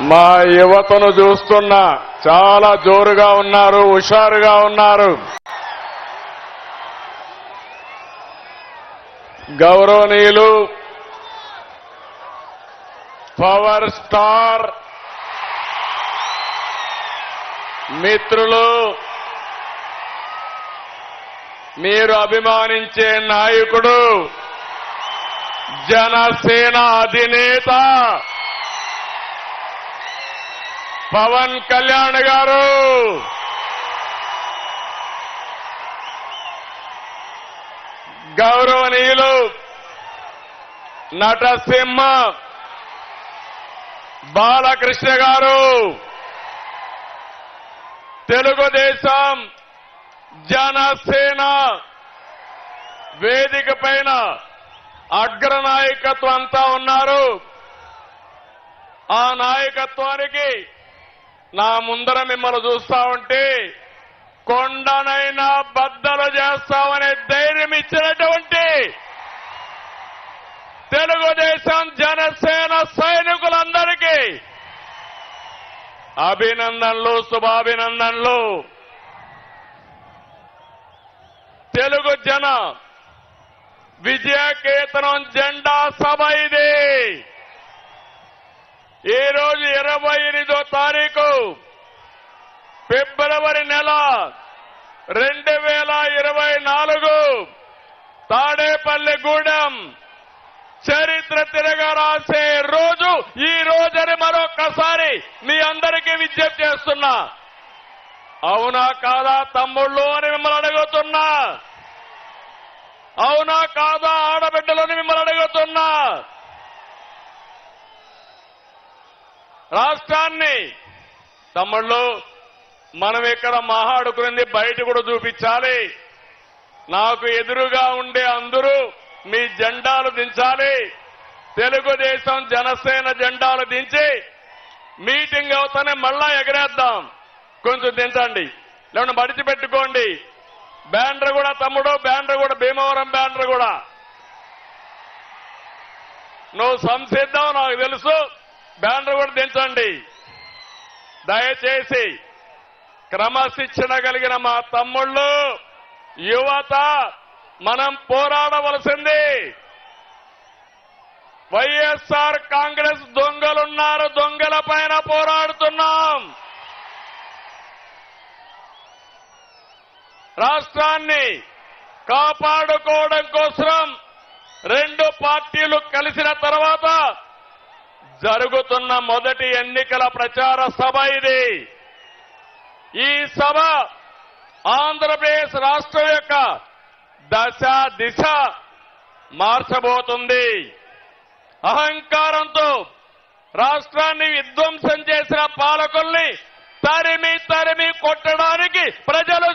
మా యువతను చూస్తున్నా చాలా జోరుగా ఉన్నారు, హుషారుగా ఉన్నారు. గౌరవనీయులు పవర్ స్టార్ మిత్రులు, మీరు అభిమానించే నాయకుడు, జనసేన అధినేత పవన్ కళ్యాణ్ గారు, గౌరవనీయులు నటసింహ బాలకృష్ణ గారు, తెలుగుదేశం జనసేన వేదిక పైన అగ్రనాయకత్వం అంతా ఉన్నారు. ఆ నాయకత్వానికి నా ముందర మిమ్మల్ని చూస్తా ఉంటే కొండనైనా బద్దలు చేస్తామనే ధైర్యం ఇచ్చినటువంటి తెలుగుదేశం జనసేన సైనికులందరికీ అభినందనలు, శుభాభినందనలు. తెలుగు జన విజయకేతనం జెండా సభ ఇది. ఈ రోజు 28వ తారీఖు ఫిబ్రవరి నెల 2024 తాడేపల్లిగూడెం చరిత్ర తిరగరాసే రోజు ఈ రోజని మరొక్కసారి మీ అందరికీ విజ్ఞప్తి చేస్తున్నా. అవునా కాదా తమ్ముళ్ళు అని మిమ్మల్ని అడుగుతున్నా. అవునా కాదా ఆడబిడ్డలని మిమ్మల్ని అడుగుతున్నా. రాష్ట్రాన్ని తమ్ముళ్ళు మనం ఇక్కడ మాట్లాడుకునేది బయట కూడా చూపించాలి. నాకు ఎదురుగా ఉండే అందరూ మీ జెండాలు దించాలి. తెలుగుదేశం జనసేన జెండాలు దించి మీటింగ్ అవుతానే మళ్ళా ఎగరేద్దాం. కొంచెం దించండి, లేకుండా మడిచి పెట్టుకోండి. బ్యానర్ కూడా తమ్ముడు, బ్యానర్ కూడా భీమవరం బ్యానర్ కూడా నువ్వు సంసిద్ధం నాకు తెలుసు. బ్యానర్ కూడా దించండి దయచేసి. క్రమశిక్షణ కలిగిన మా తమ్ముళ్ళు, యువత మనం పోరాడవలసింది. వైఎస్ఆర్ కాంగ్రెస్ దొంగలున్నారు, దొంగల పైన పోరాడుతున్నాం. రాష్ట్రాన్ని కాపాడుకోవడం కోసం రెండు పార్టీలు కలిసిన తర్వాత జరుగుతున్న మొదటి ఎన్నికల ప్రచార సభ ఇది. ఈ సభ ఆంధ్రప్రదేశ్ రాష్ట్రం యొక్క దశ దిశ మార్చబోతుంది. అహంకారంతో రాష్ట్రాన్ని విధ్వంసం చేసిన పాలకుల్ని తరిమి తరిమి కొట్టడానికి ప్రజలు